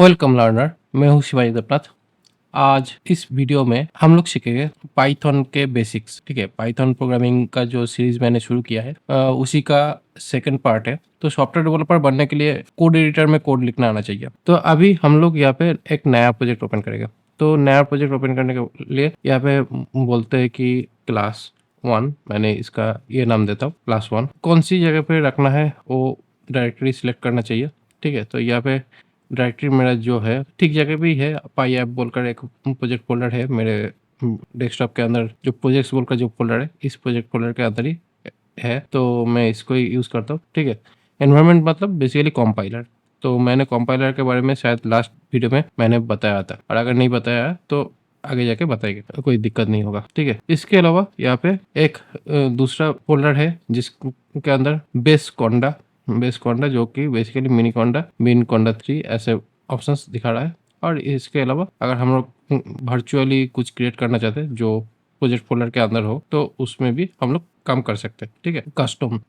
Welcome learner, मैं हूँ शिवाजी देवनाथ। आज इस वीडियो में हम लोग सीखेंगे पाइथन के बेसिक्स। ठीक है, पाइथन प्रोग्रामिंग का जो सीरीज मैंने शुरू किया है उसी का सेकंड पार्ट है। तो सॉफ्टवेयर डेवलपर बनने के लिए कोड एडिटर में कोड लिखना आना चाहिए। तो अभी हम लोग यहाँ पे एक नया प्रोजेक्ट ओपन करेंगे। तो नया प्रोजेक्ट ओपन करने के लिए यहाँ पे बोलते हैं कि क्लास 1, मैंने इसका ये नाम देता हूँ क्लास 1। कौन सी जगह पे रखना है वो डायरेक्टरी सिलेक्ट करना चाहिए। ठीक है, तो यहाँ पे डायरेक्टरी मेरा जो है ठीक जगह भी है। पाई ऐप बोलकर एक प्रोजेक्ट फोल्डर है मेरे डेस्कटॉप के अंदर। जो प्रोजेक्ट्स बोलकर जो फोल्डर है, इस प्रोजेक्ट फोल्डर के अंदर ही है, तो मैं इसको ही यूज़ करता हूँ। ठीक है, एनवायरनमेंट मतलब बेसिकली कॉम्पाइलर। तो मैंने कॉम्पाइलर के बारे में शायद लास्ट वीडियो में मैंने बताया था, और अगर नहीं बताया तो आगे जाके बताएंगे, कोई दिक्कत नहीं होगा। ठीक है, इसके अलावा यहाँ पे एक दूसरा फोल्डर है जिसके अंदर बेस कोंडा जो कि बेसिकली मिनी कोंडा, मिन कोंडा 3 ऐसे ऑप्शंस दिखा रहा है। और इसके अलावा अगर हम लोग वर्चुअली कुछ क्रिएट करना चाहते हैं जो प्रोजेक्ट फोल्डर के अंदर हो, तो उसमें भी हम लोग काम कर सकते हैं। ठीक है, कस्टम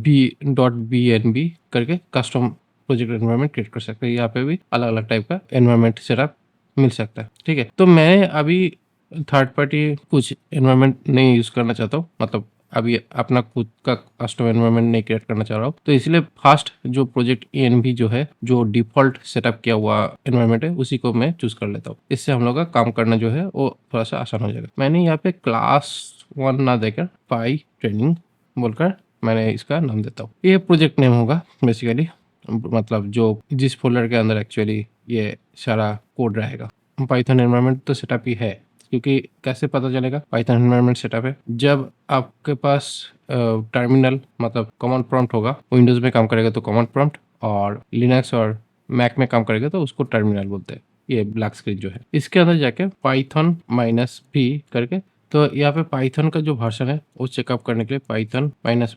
b.bnb करके कस्टम प्रोजेक्ट एनवायरनमेंट क्रिएट कर सकते हैं। यहाँ पे भी अलग अलग टाइप का एनवायरनमेंट सेटअप मिल सकता है। ठीक है, तो मैं अभी थर्ड पार्टी कुछ एनवायरनमेंट नहीं यूज करना चाहता हूँ, मतलब अभी अपना खुद का कस्टम एनवायरनमेंट नहीं क्रिएट करना चाह रहा हूँ। तो इसलिए फास्ट जो प्रोजेक्ट ENB जो है, जो डिफॉल्ट सेटअप किया हुआ एनवायरनमेंट है, उसी को मैं चूज कर लेता हूँ। इससे हम लोग का काम करना जो है वो थोड़ा सा आसान हो जाएगा। मैंने यहाँ पे क्लास 1 ना देकर पाई ट्रेनिंग बोलकर मैंने इसका नाम देता हूँ। ये प्रोजेक्ट नेम होगा बेसिकली, मतलब जो जिस फोल्डर के अंदर एक्चुअली ये सारा कोड रहेगा। पाइथन एनवायरनमेंट तो सेटअप ही है, क्योंकि कैसे पता चलेगा पाइथन एनवायरनमेंट सेटअप है? जब आपके पास टर्मिनल मतलब कमांड प्रॉम्प्ट होगा। विंडोज में काम करेगा तो कमांड प्रॉम्प्ट, और लिनक्स और मैक में काम करेगा तो उसको टर्मिनल बोलते हैं। ये ब्लैक स्क्रीन जो है, इसके अंदर जाके पाइथन -v करके, तो यहाँ पे पाइथन का जो वर्जन है वो चेकअप करने के लिए पाइथन -version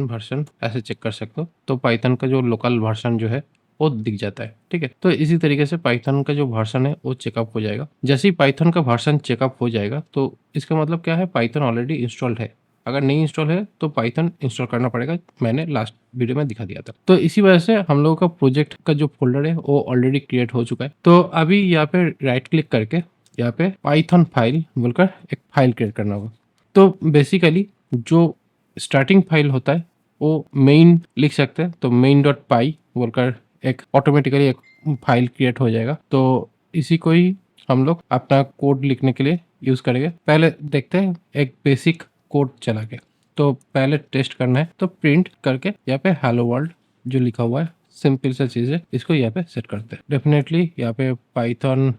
वर्जन ऐसे चेक कर सकते हो। तो पाइथन का जो लोकल वर्जन जो है वो दिख जाता है। ठीक है, तो इसी तरीके से पाइथन का जो वर्जन है वो चेकअप हो जाएगा। जैसे ही पाइथन का वर्जन चेकअप हो जाएगा तो इसका मतलब क्या है, पाइथन ऑलरेडी इंस्टॉल्ड है। अगर नहीं इंस्टॉल है तो पाइथन इंस्टॉल करना पड़ेगा, मैंने लास्ट वीडियो में दिखा दिया था। तो इसी वजह से हम लोगों का प्रोजेक्ट का जो फोल्डर है वो ऑलरेडी क्रिएट हो चुका है। तो अभी यहाँ पे राइट क्लिक करके यहाँ पे पाइथन फाइल बोलकर एक फाइल क्रिएट करना होगा। तो बेसिकली जो स्टार्टिंग फाइल होता है वो मेन लिख सकते हैं। तो main.py बोलकर एक ऑटोमेटिकली एक फाइल क्रिएट हो जाएगा। तो इसी को ही हम लोग अपना कोड लिखने के लिए यूज करेंगे। पहले देखते हैं एक बेसिक कोड चला के। तो पहले टेस्ट करना है, तो प्रिंट करके यहाँ पे हेलो वर्ल्ड जो लिखा हुआ है, सिंपल सा चीज़ है, इसको यहाँ पे सेट करते हैं। डेफिनेटली यहाँ पे पाइथन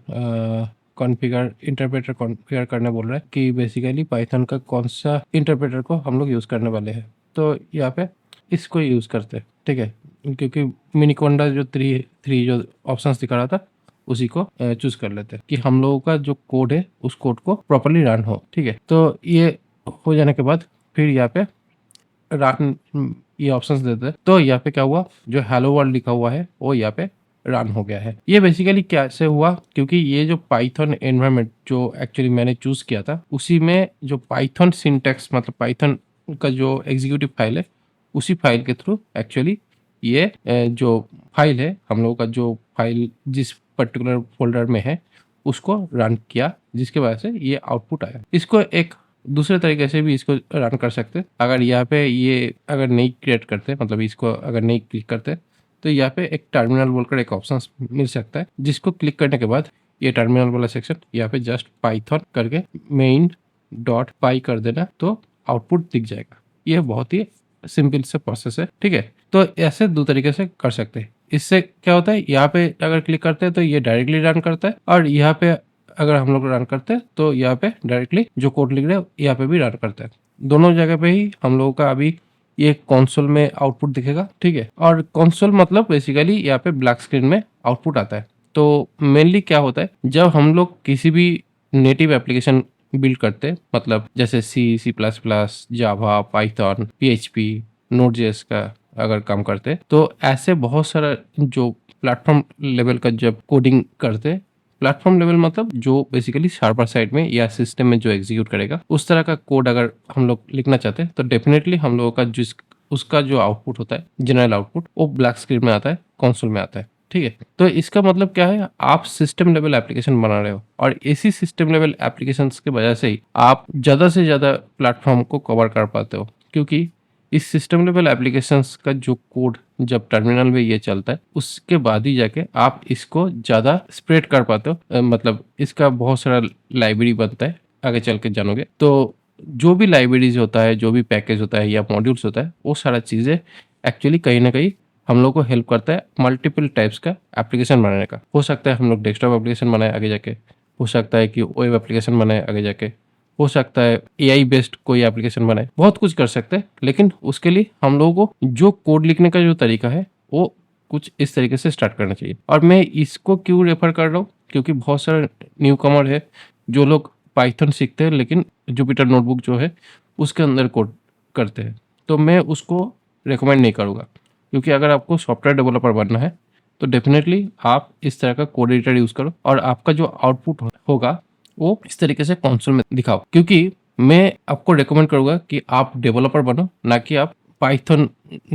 कॉन्फ़िगर इंटरप्रेटर कॉन्फ़िगर करने बोल रहा है कि बेसिकली पाइथन का कौन सा इंटरप्रेटर को हम लोग यूज़ करने वाले हैं। तो यहाँ पे इसको यूज़ करते हैं। ठीक है, क्योंकि मिनिकोंडा जो थ्री जो ऑप्शंस दिखा रहा था उसी को चूज कर लेते हैं कि हम लोगों का जो कोड है उस कोड को प्रॉपरली रन हो। ठीक है, तो ये हो जाने के बाद फिर यहाँ पे रन ये ऑप्शंस देते हैं। तो यहाँ पे क्या हुआ, जो हेलो वर्ल्ड लिखा हुआ है वो यहाँ पे रन हो गया है। ये बेसिकली कैसे हुआ, क्योंकि ये जो पाइथन एनवायरनमेंट जो एक्चुअली मैंने चूज किया था उसी में जो पाइथन सिंटैक्स मतलब पाइथन का जो एग्जीक्यूटिव फाइल है उसी फाइल के थ्रू एक्चुअली ये जो फाइल है, हम लोगों का जो फाइल जिस पर्टिकुलर फोल्डर में है उसको रन किया, जिसके वजह से ये आउटपुट आया। इसको एक दूसरे तरीके से भी इसको रन कर सकते। अगर यहाँ पे ये अगर नहीं क्रिएट करते, मतलब इसको अगर नहीं क्लिक करते, तो यहाँ पे एक टर्मिनल बोलकर एक ऑप्शन मिल सकता है, जिसको क्लिक करने के बाद ये टर्मिनल वाला सेक्शन यहाँ पे जस्ट पाइथन करके main.py कर देना, तो आउटपुट दिख जाएगा। ये बहुत ही सिंपल से प्रोसेस है। ठीक है, तो ऐसे दो तरीके से कर सकते हैं। इससे क्या होता है, यहाँ पे अगर क्लिक करते हैं तो ये डायरेक्टली रन करता है, और यहाँ पे अगर हम लोग रन करते हैं तो यहाँ पे डायरेक्टली जो कोड लिख रहे हैं यहाँ पे भी रन करता है। दोनों जगह पे ही हम लोगों का अभी ये कंसोल में आउटपुट दिखेगा। ठीक है, और कंसोल मतलब बेसिकली यहाँ पे ब्लैक स्क्रीन में आउटपुट आता है। तो मेनली क्या होता है, जब हम लोग किसी भी नेटिव एप्लीकेशन बिल्ड करते, मतलब जैसे C++, जावा, पाइथन, PHP, Node.js का अगर काम करते, तो ऐसे बहुत सारा जो प्लेटफॉर्म लेवल का जब कोडिंग करते, प्लेटफॉर्म लेवल मतलब जो बेसिकली सर्वर साइड में या सिस्टम में जो एग्जीक्यूट करेगा उस तरह का कोड अगर हम लोग लिखना चाहते हैं, तो डेफिनेटली हम लोगों का उसका जो आउटपुट होता है जनरल आउटपुट, वो ब्लैक स्क्रीन में आता है, कंसोल में आता है। ठीक है? तो इसका मतलब क्या है, आप सिस्टम लेवल एप्लीकेशन बना रहे हो और इसी सिस्टम लेवल एप्लीकेशंस की वजह से ही आप ज़्यादा से ज़्यादा प्लेटफ़ॉर्म को कवर कर पाते हो। क्योंकि इस सिस्टम लेवल एप्लीकेशंस का जो कोड जब टर्मिनल में ये चलता है, उसके बाद ही जाके आप इसको ज़्यादा स्प्रेड कर पाते हो। मतलब इसका बहुत सारा लाइब्रेरी बनता है, आगे चल के जानोगे। तो जो भी लाइब्रेरीज़ होता है, जो भी पैकेज होता है या मॉड्यूल्स होता है, वो सारा चीज़ें एक्चुअली कहीं न कहीं हम लोग को हेल्प करता है मल्टीपल टाइप्स का एप्लीकेशन बनाने का। हो सकता है हम लोग डेस्कटॉप एप्लीकेशन बनाएँ आगे जाके, हो सकता है कि वेब एप्लीकेशन बनाएँ आगे जाके, हो सकता है एआई बेस्ड कोई एप्लीकेशन बनाएँ, बहुत कुछ कर सकते हैं। लेकिन उसके लिए हम लोगों को जो कोड लिखने का जो तरीका है, वो कुछ इस तरीके से स्टार्ट करना चाहिए। और मैं इसको क्यों रेफ़र कर रहा हूँ, क्योंकि बहुत सारे न्यूकमर है, जो लोग पाइथन सीखते हैं लेकिन जुपिटर नोटबुक जो है, उसके अंदर कोड करते हैं। तो मैं उसको रिकमेंड नहीं करूँगा। क्योंकि अगर आपको सॉफ्टवेयर डेवलपर बनना है तो डेफिनेटली आप इस तरह का कोड एडिटर यूज़ करो और आपका जो आउटपुट होगा वो इस तरीके से कंसोल में दिखाओ। क्योंकि मैं आपको रिकमेंड करूँगा कि आप डेवलपर बनो, ना कि आप पाइथन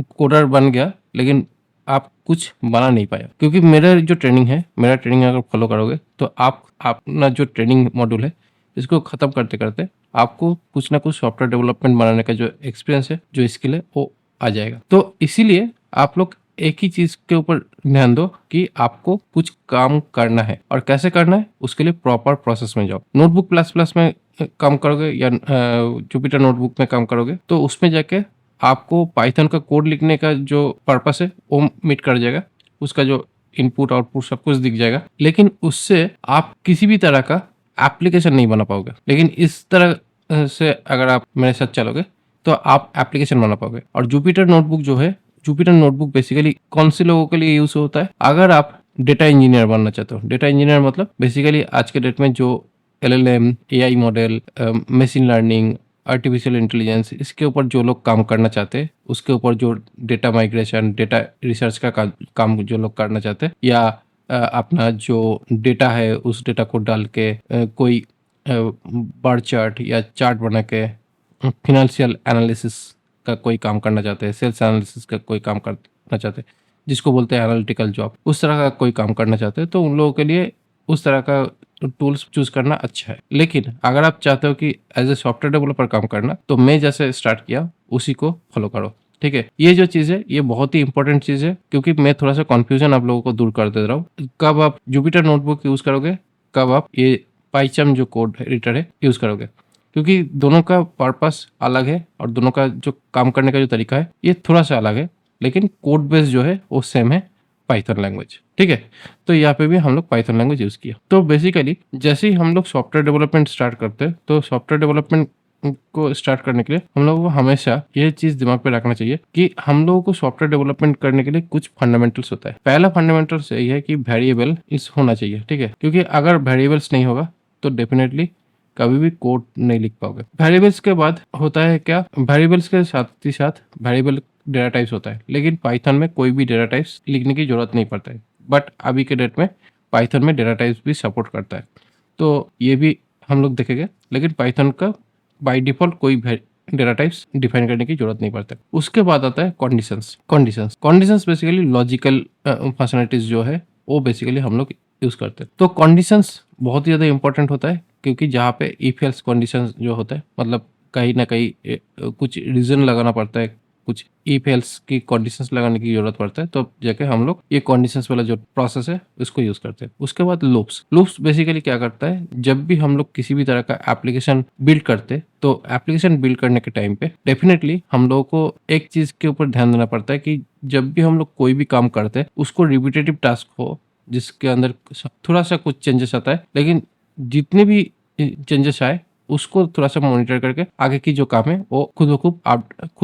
कोडर बन गया लेकिन आप कुछ बना नहीं पाया। क्योंकि मेरा जो ट्रेनिंग है, मेरा ट्रेनिंग अगर फॉलो करोगे तो आप अपना जो ट्रेनिंग मॉड्यूल है इसको ख़त्म करते-करते आपको कुछ ना कुछ सॉफ्टवेयर डेवलपमेंट बनाने का जो एक्सपीरियंस है, जो स्किल है वो आ जाएगा। तो इसीलिए आप लोग एक ही चीज़ के ऊपर ध्यान दो कि आपको कुछ काम करना है और कैसे करना है, उसके लिए प्रॉपर प्रोसेस में जाओ। नोटबुक प्लस प्लस में काम करोगे या जुपिटर नोटबुक में काम करोगे तो उसमें जाके आपको पाइथन का कोड लिखने का जो पर्पस है वो मीट कर जाएगा। उसका जो इनपुट आउटपुट सब कुछ दिख जाएगा। लेकिन उससे आप किसी भी तरह का एप्लीकेशन नहीं बना पाओगे। लेकिन इस तरह से अगर आप मेरे साथ चलोगे तो आप एप्लीकेशन बना पाओगे। और जुपिटर नोटबुक जो है, जुपिटर नोटबुक बेसिकली कौन से लोगों के लिए यूज होता है, अगर आप डेटा इंजीनियर बनना चाहते हो। डेटा इंजीनियर मतलब बेसिकली आज के डेट में जो LLM, AI model, machine learning, artificial intelligence, इसके ऊपर जो लोग काम करना चाहते हैं, उसके ऊपर जो डेटा माइग्रेशन, डेटा रिसर्च का काम जो लोग करना चाहते हैं, या अपना जो डेटा है उस डेटा को डाल के कोई बार चार्ट या चार्ट बना के फिनेंशियल एनालिसिस का कोई काम करना चाहते हैं, सेल्स एनालिसिस का कोई काम करना चाहते हैं, जिसको बोलते हैं एनालिटिकल जॉब, उस तरह का कोई काम करना चाहते हैं, तो उन लोगों के लिए उस तरह का टूल्स चूज करना अच्छा है। लेकिन अगर आप चाहते हो कि एज ए सॉफ्टवेयर डेवलपर काम करना, तो मैं जैसे स्टार्ट किया उसी को फॉलो करो। ठीक है, ये जो चीज़ है ये बहुत ही इंपॉर्टेंट चीज़ है, क्योंकि मैं थोड़ा सा कन्फ्यूजन आप लोगों को दूर कर दे रहा हूँ। कब आप जुपिटर नोटबुक यूज़ करोगे, कब आप ये पाइचम जो कोड एडिटर है यूज़ करोगे, क्योंकि दोनों का पर्पस अलग है और दोनों का जो काम करने का जो तरीका है ये थोड़ा सा अलग है। लेकिन कोड बेस जो है वो सेम है, पाइथन लैंग्वेज। ठीक है, तो यहाँ पे भी हम लोग पाइथन लैंग्वेज यूज़ किया। तो बेसिकली जैसे ही हम लोग सॉफ्टवेयर डेवलपमेंट स्टार्ट करते हैं, तो सॉफ्टवेयर डेवलपमेंट को स्टार्ट करने के लिए हम लोगों को हमेशा ये चीज़ दिमाग पे रखना चाहिए कि हम लोगों को सॉफ्टवेयर डेवलपमेंट करने के लिए कुछ फंडामेंटल्स होता है। पहला फंडामेंटल्स यही है कि वेरिएबल इस होना चाहिए। ठीक है, क्योंकि अगर वेरिएबल्स नहीं होगा तो डेफिनेटली कभी भी कोड नहीं लिख पाओगे। वेरिएबल्स के बाद होता है क्या, वेरिएबल्स के साथ ही साथ वेरिएबल डेटा टाइप्स होता है। लेकिन पाइथन में कोई भी डेटा टाइप्स लिखने की जरूरत नहीं पड़ता है। बट अभी के डेट में पाइथन में डेटा टाइप्स भी सपोर्ट करता है, तो ये भी हम लोग देखेंगे। लेकिन पाइथन का बाय डिफॉल्ट कोई डेटा टाइप्स डिफाइन करने की जरूरत नहीं पड़ता है। उसके बाद आता है conditions. Conditions basically logical functionalities जो है वो बेसिकली हम लोग यूज करते हैं। तो कंडीशंस बहुत ही ज़्यादा इंपॉर्टेंट होता है, क्योंकि जहाँ पे इफ एल्स कंडीशंस जो होता है, मतलब कहीं ना कहीं कुछ रीजन लगाना पड़ता है, कुछ इफ एल्स की कंडीशंस लगाने की जरूरत पड़ता है, तो जाके हम लोग ये कंडीशंस वाला जो प्रोसेस है उसको यूज करते हैं। उसके बाद लूप्स बेसिकली क्या करता है, जब भी हम लोग किसी भी तरह का एप्लीकेशन बिल्ड करते, तो एप्लीकेशन बिल्ड करने के टाइम पे डेफिनेटली हम लोगों को एक चीज के ऊपर ध्यान देना पड़ता है कि जब भी हम लोग कोई भी काम करते हैं उसको रिपीटेटिव टास्क हो, जिसके अंदर थोड़ा सा कुछ चेंजेस आता है, लेकिन जितने भी चेंजेस आए उसको थोड़ा सा मॉनिटर करके आगे की जो काम है वो खुद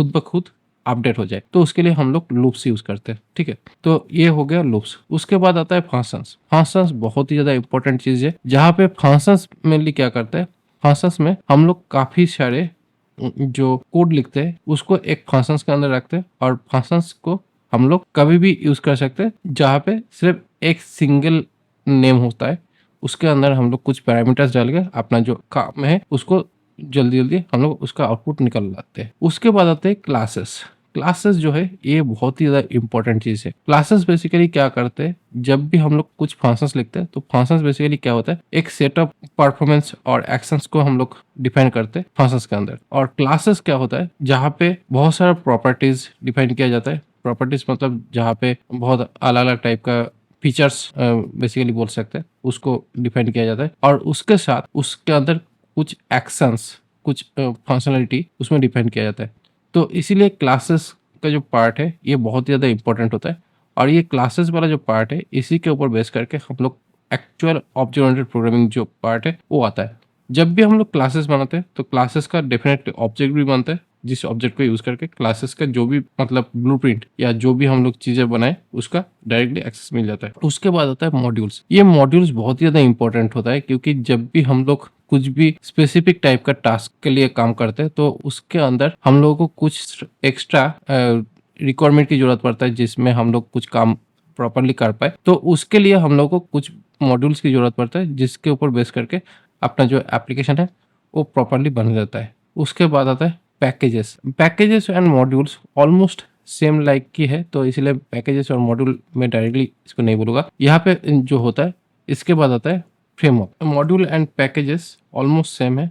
ब खुद अपडेट हो जाए, तो उसके लिए हम लोग लूप्स यूज करते हैं। ठीक है, तो ये हो गया लूप्स। उसके बाद आता है फंक्शंस बहुत ही ज्यादा इंपॉर्टेंट चीज है, जहाँ पे फंक्शंस मेनली क्या करता है, फंक्शंस में हम लोग काफी सारे जो कोड लिखते हैं उसको एक फंक्शंस के अंदर रखते हैं, और फंक्शंस को हम लोग कभी भी यूज कर सकते हैं जहाँ पे सिर्फ एक सिंगल नेम होता है, उसके अंदर हम लोग कुछ पैरामीटर्स डाल के अपना जो काम है उसको जल्दी जल्दी हम लोग उसका आउटपुट निकल लाते हैं। उसके बाद आते हैं क्लासेस। क्लासेस जो है ये बहुत ही ज़्यादा इंपॉर्टेंट चीज़ है। क्लासेस बेसिकली क्या करते हैं, जब भी हम लोग कुछ फंक्शंस लिखते हैं तो फंक्शंस बेसिकली क्या होता है, एक सेट ऑफ परफॉर्मेंस और एक्शंस को हम लोग डिफाइन करते हैं फंक्शंस के अंदर। और क्लासेस क्या होता है, जहाँ पे बहुत सारा प्रॉपर्टीज डिफाइन किया जाता है। प्रॉपर्टीज मतलब जहाँ पे बहुत अलग अलग टाइप का फीचर्स बेसिकली बोल सकते हैं, उसको डिफाइन किया जाता है। और उसके साथ उसके अंदर कुछ एक्शंस, कुछ फंक्शनलिटी उसमें डिफाइन किया जाता है। तो इसीलिए क्लासेस का जो पार्ट है ये बहुत ही ज़्यादा इंपॉर्टेंट होता है। और ये क्लासेस वाला जो पार्ट है इसी के ऊपर बेस करके हम लोग एक्चुअल ऑब्जेक्ट ओरिएंटेड प्रोग्रामिंग जो पार्ट है वो आता है। जब भी हम लोग क्लासेस बनाते हैं तो क्लासेस का डेफिनेटली ऑब्जेक्ट भी बनता है, जिस ऑब्जेक्ट को यूज करके क्लासेस का जो भी मतलब ब्लूप्रिंट या जो भी हम लोग चीजें बनाए उसका डायरेक्टली एक्सेस मिल जाता है। उसके बाद आता है मॉड्यूल्स। ये मॉड्यूल्स बहुत ही ज्यादा इंपॉर्टेंट होता है, क्योंकि जब भी हम लोग कुछ भी स्पेसिफिक टाइप का टास्क के लिए काम करते हैं तो उसके अंदर हम लोगों को कुछ एक्स्ट्रा रिक्वायरमेंट की जरूरत पड़ता है, जिसमें हम लोग कुछ काम प्रॉपरली कर पाए। तो उसके लिए हम लोग को कुछ मॉड्यूल्स की जरूरत पड़ता है, जिसके ऊपर बेस करके अपना जो एप्लीकेशन है वो प्रॉपरली बन जाता है। उसके बाद आता है packages. Packages and modules almost same like की है, तो इसलिए पैकेजेस और मॉड्यूल में डायरेक्टली इसको नहीं बोलूंगा। यहाँ पे जो होता है, इसके बाद आता है framework. Module and packages almost same है।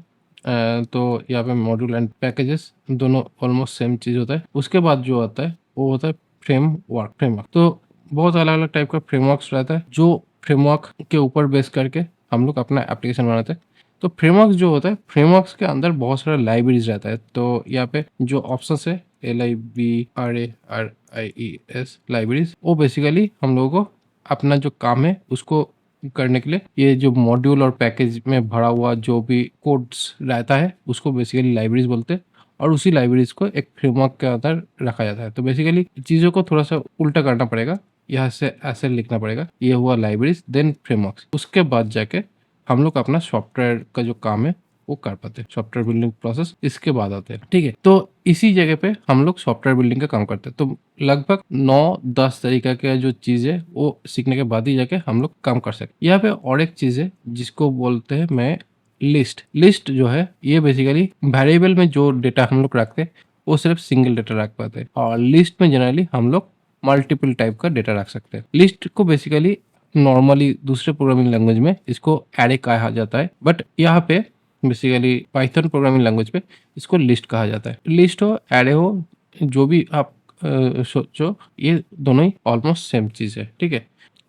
तो यहाँ पे मॉड्यूल एंड पैकेजेस दोनों ऑलमोस्ट सेम चीज होता है। उसके बाद जो आता है वो होता है फ्रेमवर्क। फ्रेमवर्क तो बहुत अलग अलग टाइप का फ्रेमवर्क्स रहता है, जो फ्रेमवर्क के ऊपर बेस करके हम लोग अपना एप्लीकेशन बनाते हैं। तो फ्रेमवर्क जो होता है, फ्रेमवर्क्स के अंदर बहुत सारा लाइब्रेरीज रहता है। तो यहाँ पे जो ऑप्शन है LIBRARIES लाइब्रेरीज, वो बेसिकली हम लोगों को अपना जो काम है उसको करने के लिए ये जो मॉड्यूल और पैकेज में भरा हुआ जो भी कोड्स रहता है उसको बेसिकली लाइब्रेरीज बोलते हैं। और उसी लाइब्रेरीज को एक फ्रेमवर्क के अंदर रखा जाता है। तो बेसिकली चीज़ों को थोड़ा सा उल्टा करना पड़ेगा, यहाँ से ऐसे लिखना पड़ेगा, ये हुआ लाइब्रेरीज देन फ्रेमवर्क्स। उसके बाद जाके हम लोग अपना सॉफ्टवेयर का जो काम है वो कर पाते हैं। सॉफ्टवेयर बिल्डिंग प्रोसेस इसके बाद आते हैं, ठीक है। तो इसी जगह पे हम लोग सॉफ्टवेयर बिल्डिंग का काम करते हैं। तो लगभग 9-10 तरीका का जो चीज है वो सीखने के बाद ही जाके हम लोग काम कर सकते। यहाँ पे और एक चीज है जिसको बोलते हैं मैं लिस्ट। लिस्ट जो है ये बेसिकली वेरिएबल में जो डेटा हम लोग रखते हैं वो सिर्फ सिंगल डेटा रख पाते हैं, और लिस्ट में जनरली हम लोग मल्टीपल टाइप का डेटा रख सकते हैं। लिस्ट को बेसिकली नॉर्मली दूसरे प्रोग्रामिंग लैंग्वेज में इसको एरे कहा जाता है, बट यहाँ पे बेसिकली पाइथन प्रोग्रामिंग लैंग्वेज पे इसको लिस्ट कहा जाता है। लिस्ट हो एरे हो जो भी आप सोचो, ये दोनों ही ऑलमोस्ट सेम चीज है, ठीक है।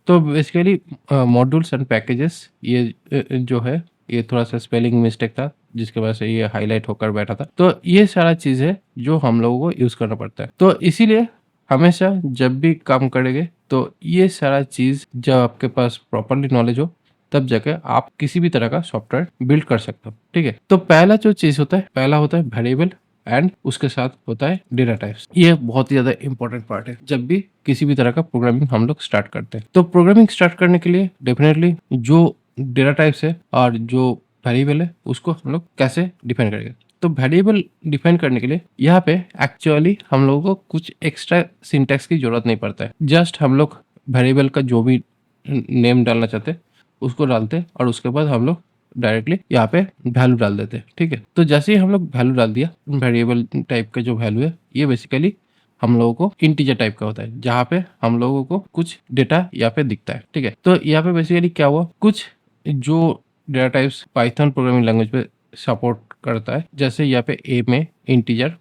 तो बेसिकली मॉड्यूल्स एंड पैकेजेस ये जो है ये थोड़ा सा स्पेलिंग मिस्टेक था जिसके वजह से ये हाईलाइट होकर बैठा था। तो ये सारा चीज है जो हम लोगों को यूज करना पड़ता है। तो इसीलिए हमेशा जब भी काम करेंगे तो ये सारा चीज जब आपके पास प्रॉपरली नॉलेज हो तब जाके आप किसी भी तरह का सॉफ्टवेयर बिल्ड कर सकते हो, ठीक है। तो पहला जो चीज होता है, पहला होता है वेरिएबल एंड उसके साथ होता है डेटा टाइप्स। ये बहुत ही ज्यादा इंपॉर्टेंट पार्ट है जब भी किसी भी तरह का प्रोग्रामिंग हम लोग स्टार्ट करते हैं। तो प्रोग्रामिंग स्टार्ट करने के लिए डेफिनेटली जो डेटा टाइप्स है और जो वेरिएबल है उसको हम लोग कैसे डिफाइन करेंगे। तो वेरिएबल डिफाइन करने के लिए यहाँ पे एक्चुअली हम लोगों को कुछ एक्स्ट्रा सिंटैक्स की जरूरत नहीं पड़ता है। जस्ट हम लोग वेरिएबल का जो भी नेम डालना चाहते हैं उसको डालते हैं और उसके बाद हम लोग डायरेक्टली यहाँ पे वैल्यू डाल देते हैं, ठीक है। तो जैसे ही हम लोग वैल्यू डाल दिया, वेरिएबल टाइप का जो वैल्यू है ये बेसिकली हम लोगों को इंटीजर टाइप का होता है, जहाँ पे हम लोगों को कुछ डेटा यहाँ पे दिखता है, ठीक है। तो यहाँ पे बेसिकली क्या हुआ, कुछ जो data types Python programming language पे सपोर्ट करता है, जैसे यहाँ पे ए में इंटीजर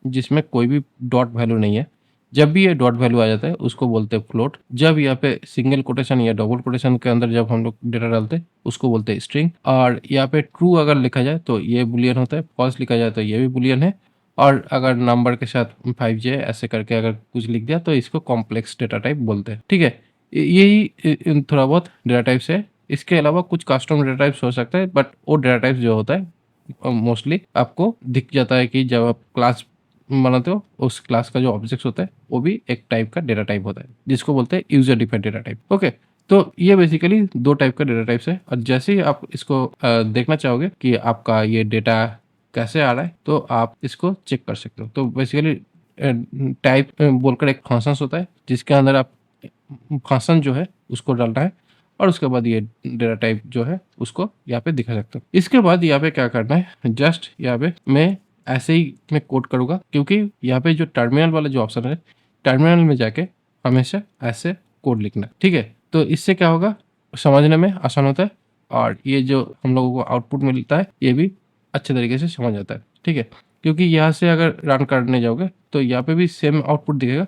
जिसमें कोई भी डॉट वैल्यू नहीं है, जब भी ये डॉट वैल्यू आ जाता है उसको बोलते हैं फ्लोट। जब यहाँ पे सिंगल कोटेशन या डबल कोटेशन के अंदर जब हम लोग डेटा डालते हैं उसको बोलते हैं स्ट्रिंग। और यहाँ पे ट्रू अगर लिखा जाए तो ये बुलियन होता है, फॉल्स लिखा जाए तो ये भी बुलियन है। और अगर नंबर के साथ 5J ऐसे करके अगर कुछ लिख दिया तो इसको कॉम्प्लेक्स डेटा टाइप बोलते हैं, ठीक है। यही थोड़ा बहुत डेटा टाइप्स है। इसके अलावा कुछ कस्टम डेटा टाइप्स हो सकता है, बट वो डेटा टाइप्स जो होता है मोस्टली आपको दिख जाता है कि जब आप क्लास बनाते हो उस क्लास का जो ऑब्जेक्ट होता है वो भी एक टाइप का डेटा टाइप होता है, जिसको बोलते हैं user defined data type. Okay, तो ये बेसिकली दो टाइप का डेटा टाइप्स है। और जैसे ही आप इसको देखना चाहोगे कि आपका ये डेटा कैसे आ रहा है तो आप इसको चेक कर सकते हो। तो बेसिकली टाइप बोलकर एक फंक्शन होता है जिसके अंदर आप फंक्शन जो है उसको डालना है और उसके बाद ये डेटा टाइप जो है उसको यहाँ पे दिखा सकते हो। इसके बाद यहाँ पे क्या करना है, जस्ट यहाँ पे मैं ऐसे ही मैं कोड करूँगा, क्योंकि यहाँ पे जो टर्मिनल वाला जो ऑप्शन है, टर्मिनल में जाके हमेशा ऐसे कोड लिखना, ठीक है। तो इससे क्या होगा, समझने में आसान होता है और ये जो हम लोगों को आउटपुट मिलता है ये भी अच्छे तरीके से समझ आता है, ठीक है। क्योंकि यहाँ से अगर रन करने जाओगे तो यहाँ पे भी सेम आउटपुट दिखेगा,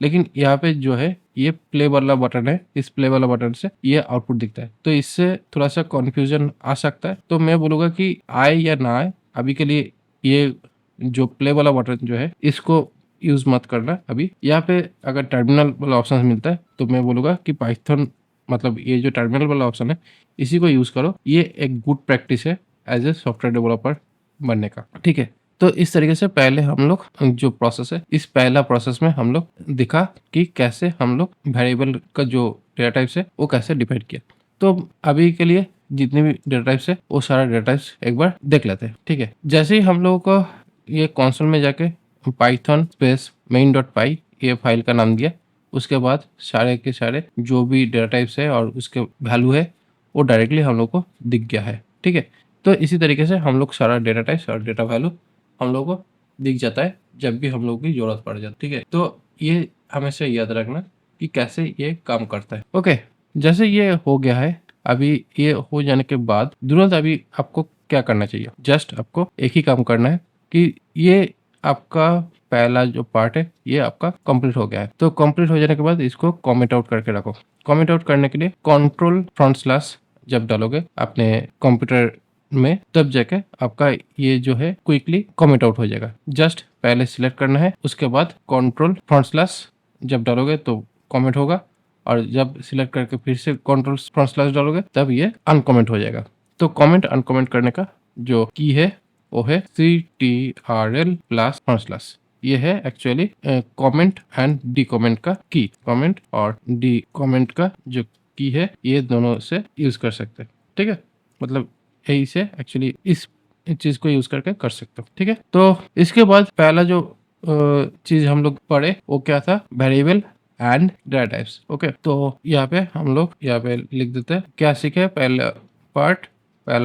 लेकिन यहाँ पे जो है ये प्ले वाला बटन है, इस प्ले वाला बटन से ये आउटपुट दिखता है, तो इससे थोड़ा सा कन्फ्यूजन आ सकता है। तो मैं बोलूँगा कि आए या ना आए, अभी के लिए ये जो प्ले वाला बटन जो है इसको यूज मत करना अभी। यहाँ पे अगर टर्मिनल वाला ऑप्शन मिलता है तो मैं बोलूँगा कि पाइथन, मतलब ये जो टर्मिनल वाला ऑप्शन है इसी को यूज करो, ये एक गुड प्रैक्टिस है एज ए सॉफ्टवेयर डेवलपर बनने का, ठीक है। तो इस तरीके से पहले हम लोग जो प्रोसेस है, इस पहला प्रोसेस में हम लोग दिखा कि कैसे हम लोग वेरिएबल का जो डेटा टाइप्स है वो कैसे डिफाइन किया। तो अभी के लिए जितने भी डेटा टाइप्स है वो सारा डेटा टाइप्स एक बार देख लेते हैं, ठीक है। जैसे ही हम लोगों को ये कंसोल में जाके पाइथन स्पेस main.py ये फाइल का नाम दिया, उसके बाद सारे के सारे जो भी डेटा टाइप्स है और उसके वैल्यू है वो डायरेक्टली हम लोग को दिख गया है, ठीक है। तो इसी तरीके से हम लोग सारा डेटा टाइप्स और डेटा वैल्यू हम लोग को दिख जाता है जब भी हम लोग की जरूरत पड़ जाती है, ठीक है। तो ये हमेशा याद रखना कि कैसे ये काम करता है, ओके। जैसे ये हो गया है, अभी ये हो जाने के बाद तुरंत अभी आपको क्या करना चाहिए, जस्ट आपको एक ही काम करना है कि ये आपका पहला जो पार्ट है ये आपका कंप्लीट हो गया है। तो कंप्लीट हो जाने के बाद इसको कमेंट आउट करके रखो। कमेंट आउट करने के लिए कंट्रोल फ्रंट स्लैश जब डालोगे अपने कंप्यूटर में, तब जाके आपका ये जो है क्विकली कमेंट आउट हो जाएगा। जस्ट पहले सिलेक्ट करना है, उसके बाद कंट्रोल फ्रंट स्लैश जब डालोगे तो कमेंट होगा, और जब सिलेक्ट करके फिर से कंट्रोल फ्रंट स्लैश डालोगे तब ये अनकमेंट हो जाएगा। तो कमेंट अनकमेंट करने का जो की है वो है CTRL प्लस फ्रंट स्लैश। ये है actually comment and D comment का की। कमेंट और डी कमेंट का जो की है ये दोनों से यूज कर सकते हैं, ठीक है। मतलब यही से एक्चुअली इस चीज को यूज करके कर सकते हो, ठीक है। तो इसके बाद पहला जो चीज हम लोग पढ़े वो क्या था, variable and data types, okay. तो यहाँ पे हम लोग यहाँ पे लिख देते हैं क्या सीखे। पहला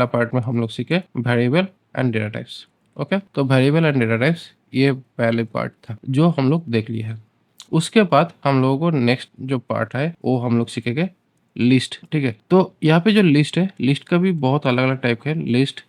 पार्ट में हम लोग सीखे variable and data types, okay. तो वेरिएबल एंड डेटा टाइप्स ये पहले पार्ट था जो हम लोग देख लिए हैं। उसके बाद हम लोगों को नेक्स्ट जो पार्ट है वो हम लोग सीखेंगे लिस्ट, ठीक है। तो यहाँ पे जो लिस्ट है, लिस्ट का भी बहुत अलग अलग टाइप है, list,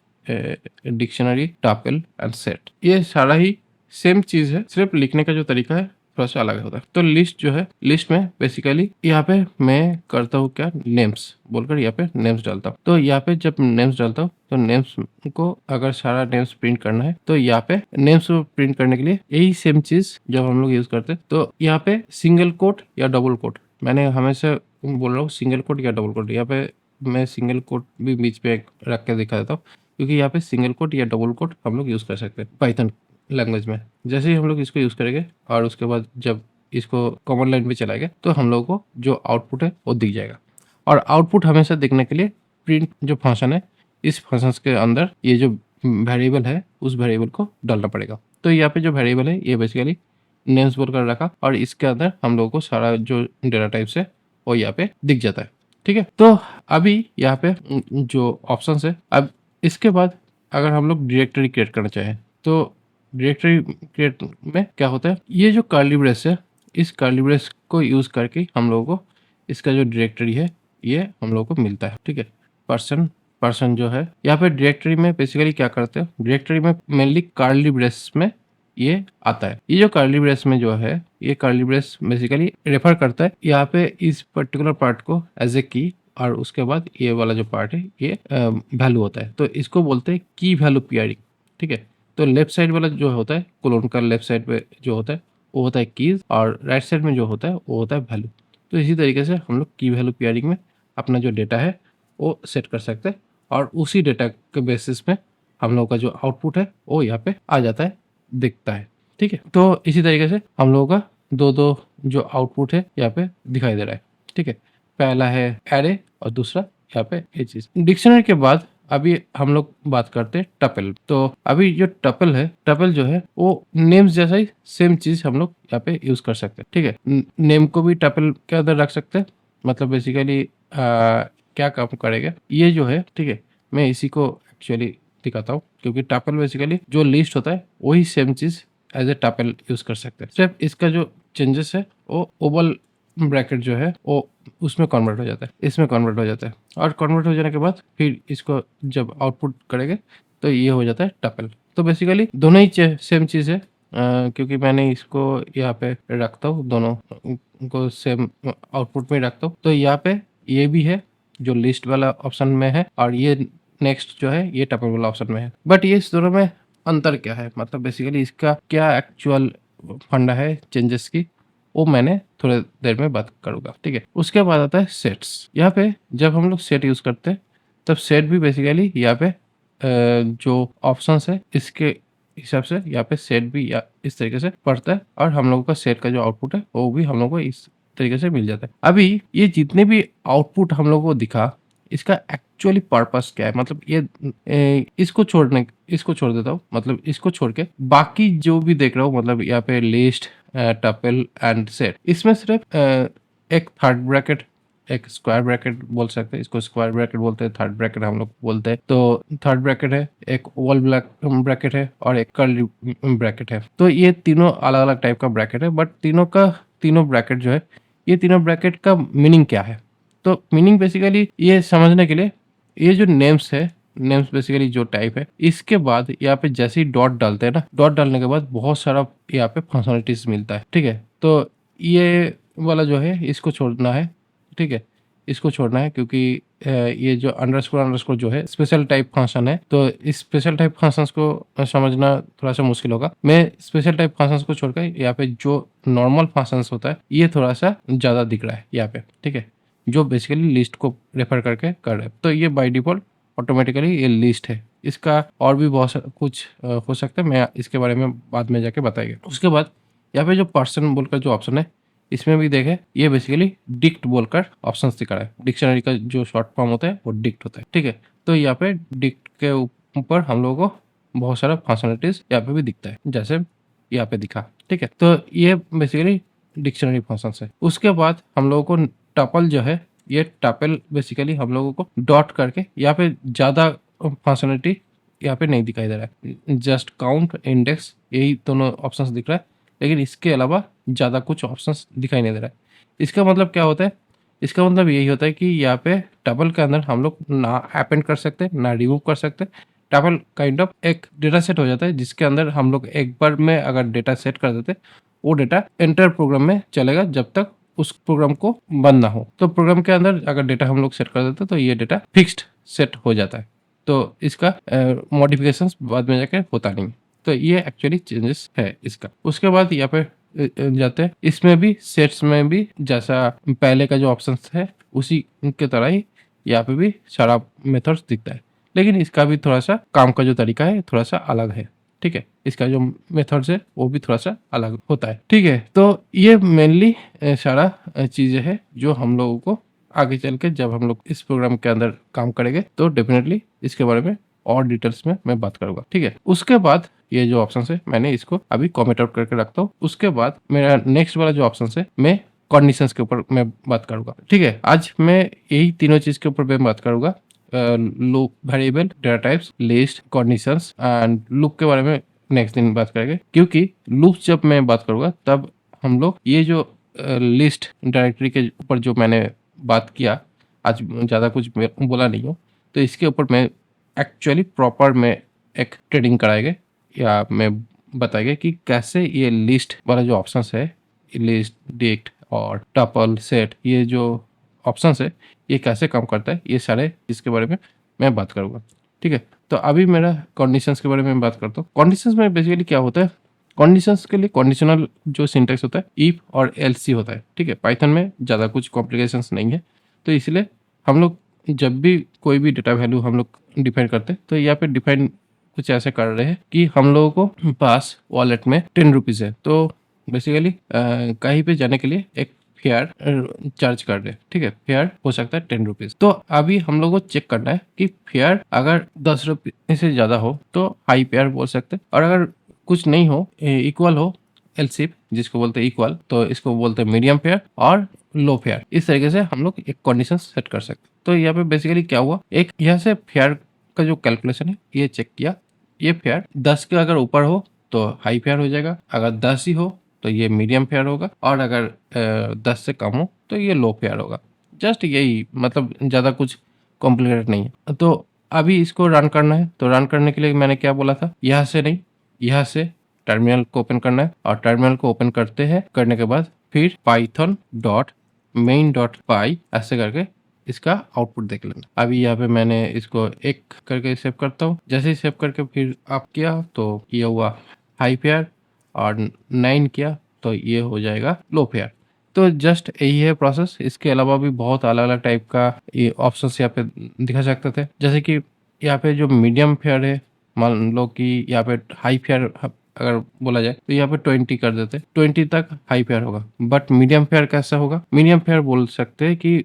dictionary, tuple and set. ये सारा ही सेम चीज है, सिर्फ लिखने का जो तरीका है थोड़ा सा अलग होता है। तो लिस्ट जो है, लिस्ट में बेसिकली यहाँ पे मैं करता हूँ क्या, नेम्स बोलकर यहाँ पे नेम्स डालता हूँ। तो यहाँ पे जब नेम्स डालता हूँ तो नेम्स को अगर सारा नेम्स प्रिंट करना है तो यहाँ पे नेम्स को प्रिंट करने के लिए यही सेम चीज जब हम लोग यूज करते हैं तो यहाँ पे सिंगल कोट या डबल कोट, मैंने हमेशा बोल रहा हूँ सिंगल कोट या डबल कोट। यहाँ पे मैं सिंगल कोट भी बीच पे रख के दिखा देता हूँ, क्योंकि यहाँ पे सिंगल कोट या डबल कोट हम लोग यूज कर सकते हैं पाइथन लैंग्वेज में। जैसे ही हम लोग इसको यूज करेंगे और उसके बाद जब इसको कॉमन लाइन पे चलाएंगे तो हम लोग को जो आउटपुट है वो दिख जाएगा। और आउटपुट हमेशा देखने के लिए प्रिंट जो फंक्शन है, इस फंक्शन के अंदर ये जो वेरिएबल है उस वेरिएबल को डालना पड़ेगा। तो यहाँ पे जो वेरिएबल है ये बेसिकली नेम्स बोलकर रखा, और इसके अंदर हम लोगों को सारा जो डेटा टाइप्स है वो यहाँ पे दिख जाता है, ठीक है। तो अभी यहाँ पे जो ऑप्शन है, अब इसके बाद अगर हम लोग डायरेक्टरी क्रिएट करना चाहें तो डायरेक्टरी क्रिएट में क्या होता है, ये जो कर्ली ब्रेस है, इस कर्ली ब्रेस को यूज करके हम लोगों को इसका जो डायरेक्टरी है ये हम लोगों को मिलता है, ठीक है। पर्सन जो है यहाँ पे डायरेक्टरी में बेसिकली क्या करते हैं, डायरेक्टरी में मेनली कर्ली ब्रेस में ये आता है। ये जो कर्ली ब्रेस में जो है, ये कर्ली ब्रेस बेसिकली रेफर करता है यहाँ पे इस पर्टिकुलर पार्ट को एज ए की, और उसके बाद ये वाला जो पार्ट है ये वैल्यू होता है। तो इसको बोलते हैं की वैल्यू पेयरिंग, ठीक है। तो लेफ्ट साइड वाला जो होता है कोलोन का लेफ्ट साइड पे जो होता है वो होता है कीज, और राइट साइड में जो होता है वो होता है वैल्यू। तो इसी तरीके से हम लोग की वैल्यू पेयरिंग में अपना जो डेटा है वो सेट कर सकते हैं, और उसी डेटा के बेसिस में हम लोग का जो आउटपुट है वो यहाँ पे आ जाता है, दिखता है, ठीक है। तो इसी तरीके से हम लोगों का दो जो आउटपुट है यहाँ पे दिखाई दे रहा है, ठीक है। पहला है एरे और दूसरा यहाँ पे ये चीज। डिक्शनरी के बाद अभी हम लोग बात करते हैं टपल। तो अभी जो टपल है, टपल जो है वो नेम्स जैसा ही सेम चीज हम लोग यहाँ पे यूज कर सकते हैं, ठीक है। नेम को भी टपल के अंदर रख सकते हैं। मतलब बेसिकली क्या काम करेगा ये जो है, ठीक है। मैं इसी को एक्चुअली दिखाता हूँ, क्योंकि टपल बेसिकली जो लिस्ट होता है वही सेम चीज एज ए टपल यूज कर सकते हैं। सिर्फ इसका जो चेंजेस है वो ओवल ब्रैकेट जो है वो उसमें कन्वर्ट हो जाता है, इसमें कन्वर्ट हो जाता है, और कन्वर्ट हो जाने के बाद फिर इसको जब आउटपुट करेंगे तो ये हो जाता है टपल। तो बेसिकली दोनों ही सेम चीज है, क्योंकि मैंने इसको यहाँ पे रखता हूँ, दोनों को सेम आउटपुट में रखता हूँ। तो यहाँ पे ये भी है जो लिस्ट वाला ऑप्शन में है, और ये नेक्स्ट जो है ये टपल वाला ऑप्शन में है। बट ये इस दोनों में अंतर क्या है, मतलब बेसिकली इसका क्या एक्चुअल फंडा है चेंजेस की, वो मैंने थोड़ी देर में बात करूंगा, ठीक है। उसके बाद आता है सेट्स। यहाँ पे जब हम लोग सेट यूज करते हैं तब सेट भी बेसिकली यहाँ पे जो ऑप्शंस है इसके हिसाब से यहाँ पे सेट भी या इस तरीके से पढ़ता है, और हम लोगों का सेट का जो आउटपुट है वो भी हम लोग को इस तरीके से मिल जाता है। अभी ये जितने भी आउटपुट हम लोग को दिखा, इसका एक्चुअली पर्पस क्या है, मतलब ये इसको छोड़ देता हूँ, मतलब इसको छोड़ के बाकी जो भी देख रहा हूँ, मतलब यहाँ पे लिस्ट, टपल एंड सेट, इसमें सिर्फ एक थर्ड ब्रैकेट, एक स्क्वायर ब्रैकेट बोल सकते हैं, इसको स्क्वायर ब्रैकेट बोलते हैं, थर्ड ब्रैकेट हम लोग बोलते हैं। तो थर्ड ब्रैकेट है, एक ओवल ब्रैकेट है, और एक कर्ली ब्रैकेट है। तो ये तीनों अलग अलग टाइप का ब्रैकेट है, बट तीनों ब्रैकेट जो है, ये तीनों ब्रैकेट का मीनिंग क्या है। तो मीनिंग बेसिकली ये समझने के लिए, ये जो नेम्स है, नेम्स बेसिकली जो टाइप है, इसके बाद यहाँ पे जैसे ही डॉट डालते हैं ना, डॉट डालने के बाद बहुत सारा यहाँ पे फंक्शनलिटीज मिलता है, ठीक है। तो ये वाला जो है इसको छोड़ना है, ठीक है, इसको छोड़ना है, क्योंकि ये जो अंडरस्कोर जो है स्पेशल टाइप फंक्शन है, तो इस स्पेशल टाइप फंक्शंस को समझना थोड़ा सा मुश्किल होगा। मैं स्पेशल टाइप फंक्शंस को छोड़कर यहाँ पे जो नॉर्मल फंक्शंस होता है ये थोड़ा सा ज्यादा दिख रहा है यहाँ पे, ठीक है, जो बेसिकली लिस्ट को रेफर करके कर रहे हैं। तो ये बाय डिफॉल्ट ऑटोमेटिकली ये लिस्ट है। इसका और भी बहुत कुछ हो सकता है, मैं इसके बारे में बाद में जाके बताएंगे। उसके बाद यहाँ पे जो पर्सन बोलकर जो ऑप्शन है, इसमें भी देखें, ये बेसिकली डिक्ट बोलकर ऑप्शन दिखा रहा है। डिक्शनरी का जो शॉर्ट फॉर्म होता है वो डिक्ट होता है, ठीक है। तो यहाँ पे डिक्ट के ऊपर हम लोगों को बहुत सारा फंक्शनलिटीज यहाँ पे भी दिखता है, जैसे यहाँ पे दिखा, ठीक है। तो ये बेसिकली डिक्शनरी फंक्शन है। उसके बाद हम लोगों को टपल जो है, ये टपल बेसिकली हम लोगों को डॉट करके यहाँ पे ज्यादा फंक्शनलिटी यहाँ पे नहीं दिखाई दे रहा है, जस्ट काउंट, इंडेक्स, यही दोनों ऑप्शंस दिख रहा है, लेकिन इसके अलावा ज़्यादा कुछ ऑप्शंस दिखाई नहीं दे रहा है। इसका मतलब क्या होता है, इसका मतलब यही होता है कि यहाँ पे टपल के अंदर हम लोग ना अपेंड कर सकते, ना रिमूव कर सकते। टपल काइंड ऑफ एक डेटा सेट हो जाता है, जिसके अंदर हम लोग एक बार में अगर डेटा सेट कर देते, वो डेटा एंटर प्रोग्राम में चलेगा जब तक उस प्रोग्राम को बंद ना हो। तो प्रोग्राम के अंदर अगर डेटा हम लोग सेट कर देते तो ये डेटा फिक्स्ड सेट हो जाता है, तो इसका मॉडिफिकेशन बाद में जाके होता नहीं। तो ये एक्चुअली चेंजेस है इसका। उसके बाद यहाँ पे जाते हैं, इसमें भी सेट्स में भी जैसा पहले का जो ऑप्शन है उसी के तरह ही यहाँ पे भी सारा मेथड्स दिखता है, लेकिन इसका भी थोड़ा सा काम का जो तरीका है थोड़ा सा अलग है, ठीक है। इसका जो मेथड्स है वो भी थोड़ा सा अलग होता है, ठीक है। तो ये मेनली सारा चीजें है जो हम लोगों को आगे चल के जब हम लोग इस प्रोग्राम के अंदर काम करेंगे तो डेफिनेटली इसके बारे में और डिटेल्स में मैं बात करूंगा, ठीक है। उसके बाद ये जो ऑप्शन है मैंने इसको अभी कमेंट आउट करके रखता हूँ। उसके बाद मेरा नेक्स्ट वाला जो ऑप्शन है मैं कंडीशंस के ऊपर मैं बात करूंगा, ठीक है। आज मैं यही तीनों चीज के ऊपर मैं बात करूंगा, loop, variable, data types, list, conditions and loop के बारे में नेक्स्ट दिन बात करेंगे, क्योंकि लूप जब मैं बात करूंगा तब हम लोग ये जो लिस्ट डायरेक्टरी के ऊपर जो मैंने बात किया, आज ज़्यादा कुछ बोला नहीं हूँ, तो इसके ऊपर मैं एक्चुअली प्रॉपर में एक ट्रेडिंग कराएंगे या मैं बताएंगे कि कैसे ये लिस्ट वाला जो ऑप्शन है, लिस्ट, डिक्ट और टपल, सेट, ये जो ऑप्शन है ये कैसे काम करता है, ये सारे इसके बारे में मैं बात करूँगा, ठीक है। तो अभी मेरा कंडीशंस के बारे में बात करता हूँ। कंडीशंस में बेसिकली क्या होता है, कंडीशंस के लिए कंडीशनल जो सिंटैक्स होता है इफ और एल्सी होता है, ठीक है। पाइथन में ज़्यादा कुछ कॉम्प्लिकेशंस नहीं है, तो इसलिए हम लोग जब भी कोई भी डेटा वैल्यू हम लोग डिफाइन करते हैं तो यहाँ पे डिफाइन कुछ ऐसे कर रहे हैं कि हम लोगों को पास वॉलेट में 10 रुपीज़ है, तो बेसिकली कहीं पे जाने के लिए एक फेयर चार्ज कर रहे हैं, ठीक है। फेयर हो सकता है 10 रुपीज़। तो अभी हम लोग को चेक करना है कि फेयर अगर 10 रुपये से ज़्यादा हो तो हाई फेयर बोल सकते हैं, और अगर कुछ नहीं हो, इक्वल हो, एलसीफ जिसको बोलते हैं इक्वल, तो इसको बोलते हैं मीडियम फेयर और लो फेयर। इस तरीके से हम लोग एक कंडीशन सेट कर सकते हैं। तो यहाँ पे बेसिकली क्या हुआ, एक यहाँ से फेयर का जो कैलकुलेशन है ये चेक किया, ये फेयर 10 के अगर ऊपर हो तो हाई फेयर हो जाएगा, अगर 10 ही हो तो ये मीडियम फेयर होगा, और अगर 10 से कम हो तो ये लो फेयर होगा। जस्ट यही, मतलब ज़्यादा कुछ कॉम्प्लिकेटेड नहीं है। तो अभी इसको रन करना है, तो रन करने के लिए मैंने क्या बोला था, यहाँ से नहीं, यहाँ से टर्मिनल को ओपन करना है, और टर्मिनल को ओपन करते हैं, करने के बाद फिर पाइथन डॉट मेन डॉट पाई ऐसे करके इसका आउटपुट देख लेना। अभी यहाँ पे मैंने इसको एक करके सेव करता हूँ, जैसे ही सेव करके फिर आप किया तो ये हुआ हाई फेयर, और 9 किया तो ये हो जाएगा लो फेयर। तो जस्ट यही है प्रोसेस। इसके अलावा भी बहुत अलग अलग टाइप का ये ऑप्शंस यहाँ पे दिखा सकते थे, जैसे कि यहाँ पे जो मीडियम फेयर है, मान लो कि यहाँ पे हाई फेयर अगर बोला जाए तो यहाँ पे 20 कर देते, 20 तक हाई फेयर होगा। बट मीडियम फेयर कैसा होगा, मीडियम फेयर बोल सकते हैं कि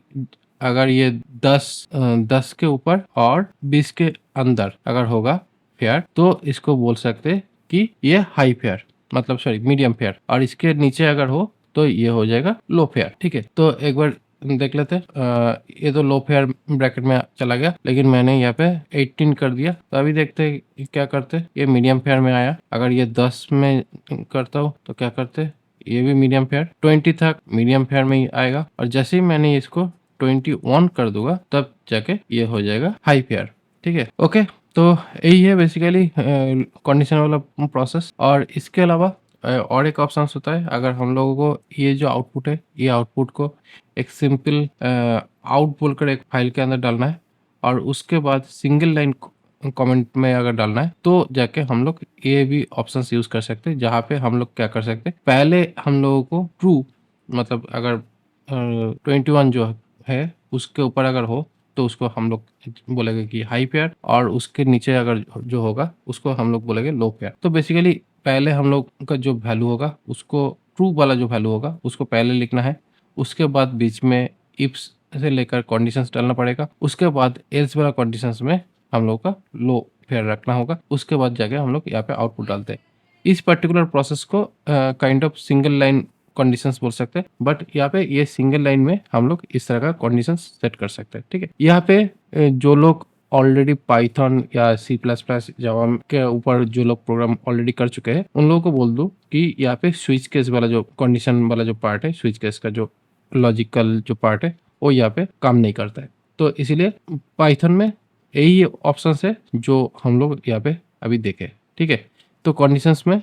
अगर ये 10 के ऊपर और 20 के अंदर अगर होगा फेयर तो इसको बोल सकते हैं कि ये हाई फेयर, मतलब सॉरी मीडियम फेयर, और इसके नीचे अगर हो तो ये हो जाएगा लो फेयर। ठीक है, तो एक बार देख लेते हैं। ये तो लो फेयर ब्रैकेट में चला गया, लेकिन मैंने यहाँ पे 18 कर दिया, तो अभी देखते हैं क्या करते। ये मीडियम फेयर में आया, अगर ये 10 में करता हूँ तो क्या करते, ये भी मीडियम फेयर, 20 तक मीडियम फेयर में ही आएगा, और जैसे ही मैंने इसको 21 कर दूंगा तब जाके ये हो जाएगा हाई फेयर। ठीक है, ओके। तो यही है बेसिकली कंडीशन वाला प्रोसेस। और इसके अलावा और एक ऑप्शन होता है, अगर हम लोगों को ये जो आउटपुट है, ये आउटपुट को एक सिंपल आउट बोलकर एक फाइल के अंदर डालना है, और उसके बाद सिंगल लाइन कमेंट में अगर डालना है तो जाके हम लोग ये भी ऑप्शंस यूज कर सकते हैं, जहाँ पे हम लोग क्या कर सकते हैं, पहले हम लोगों को ट्रू, मतलब अगर 21 जो है उसके ऊपर अगर हो तो उसको हम लोग बोलेंगे कि हाई फेयर, और उसके नीचे अगर जो होगा उसको हम लोग बोलेंगे लो फेयर। तो बेसिकली पहले हम लोग का जो वैल्यू होगा उसको, ट्रू वाला जो वैल्यू होगा उसको पहले लिखना है, उसके बाद बीच में इफ से लेकर कंडीशंस डालना पड़ेगा, उसके बाद एल्स वाला कंडीशंस में हम लोग का लो फेयर रखना होगा, उसके बाद जाके हम लोग यहाँ पे आउटपुट डालते हैं। इस पर्टिकुलर प्रोसेस को kind of single line conditions बोल सकते हैं, बट यहाँ पे ये सिंगल लाइन में हम लोग इस तरह का कंडीशंस सेट कर सकते हैं। ठीक है, यहाँ पे जो लोग ऑलरेडी पाइथन या C++ जावा के ऊपर जो लोग प्रोग्राम ऑलरेडी कर चुके हैं, उन लोगों को बोल दो कि यहाँ पे स्विच केस वाला जो कंडीशन वाला जो पार्ट है, स्विच केस का जो लॉजिकल जो पार्ट है वो यहाँ पे काम नहीं करता है। तो इसीलिए पाइथन में यही ऑप्शन है जो हम लोग यहाँ पे अभी देखे। ठीक है, तो कंडीशंस में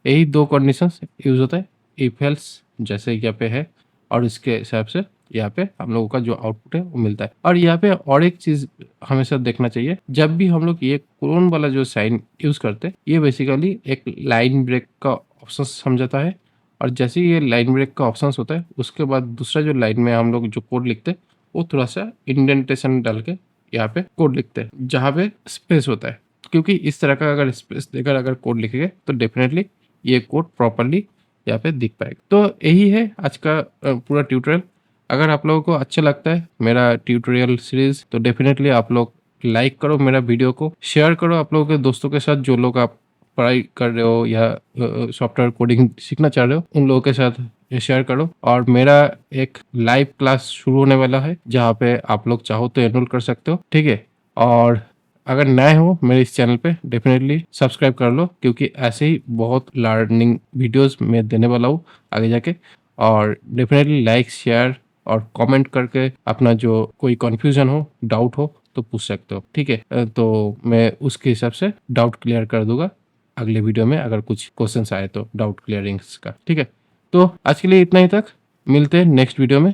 यही 2 कंडीशंस यूज होता है, इफ एल्स जैसे यहाँ पे है, और इसके हिसाब से यहाँ पे हम लोगों का जो आउटपुट है वो मिलता है। और यहाँ पे और एक चीज हमेशा देखना चाहिए, जब भी हम लोग ये कोलन वाला जो साइन यूज करते हैं, ये बेसिकली एक लाइन ब्रेक का ऑप्शन समझाता है, और जैसे ही ये लाइन ब्रेक का ऑप्शन होता है उसके बाद दूसरा जो लाइन में हम लोग जो कोड लिखते हैं वो थोड़ा सा इंडेंटेशन डाल के यहाँ पे कोड लिखते हैं जहाँ पे स्पेस होता है, क्योंकि इस तरह का अगर स्पेस देकर अगर कोड लिखेंगे तो डेफिनेटली ये कोड प्रॉपरली यहाँ पे दिख पाएगा। तो यही है आज का पूरा ट्यूटोरियल। अगर आप लोगों को अच्छा लगता है मेरा ट्यूटोरियल सीरीज तो डेफिनेटली आप लोग लाइक करो, मेरा वीडियो को शेयर करो आप लोगों के दोस्तों के साथ, जो लोग आप पढ़ाई कर रहे हो या सॉफ्टवेयर कोडिंग सीखना चाह रहे हो उन लोगों के साथ शेयर करो। और मेरा एक लाइव क्लास शुरू होने वाला है जहाँ पे आप लोग चाहो तो एनरोल कर सकते हो। ठीक है, और अगर नए हो मेरे इस चैनल पे डेफिनेटली सब्सक्राइब कर लो, क्योंकि ऐसे ही बहुत लर्निंग वीडियोस मैं देने वाला हूँ आगे जाके। और डेफिनेटली लाइक, शेयर और कमेंट करके अपना जो कोई कन्फ्यूजन हो, डाउट हो तो पूछ सकते हो। ठीक है, तो मैं उसके हिसाब से डाउट क्लियर कर दूंगा अगले वीडियो में, अगर कुछ क्वेश्चंस आए तो डाउट क्लियरिंग्स का। ठीक है, तो आज के लिए इतना ही तक, मिलते हैं नेक्स्ट वीडियो में।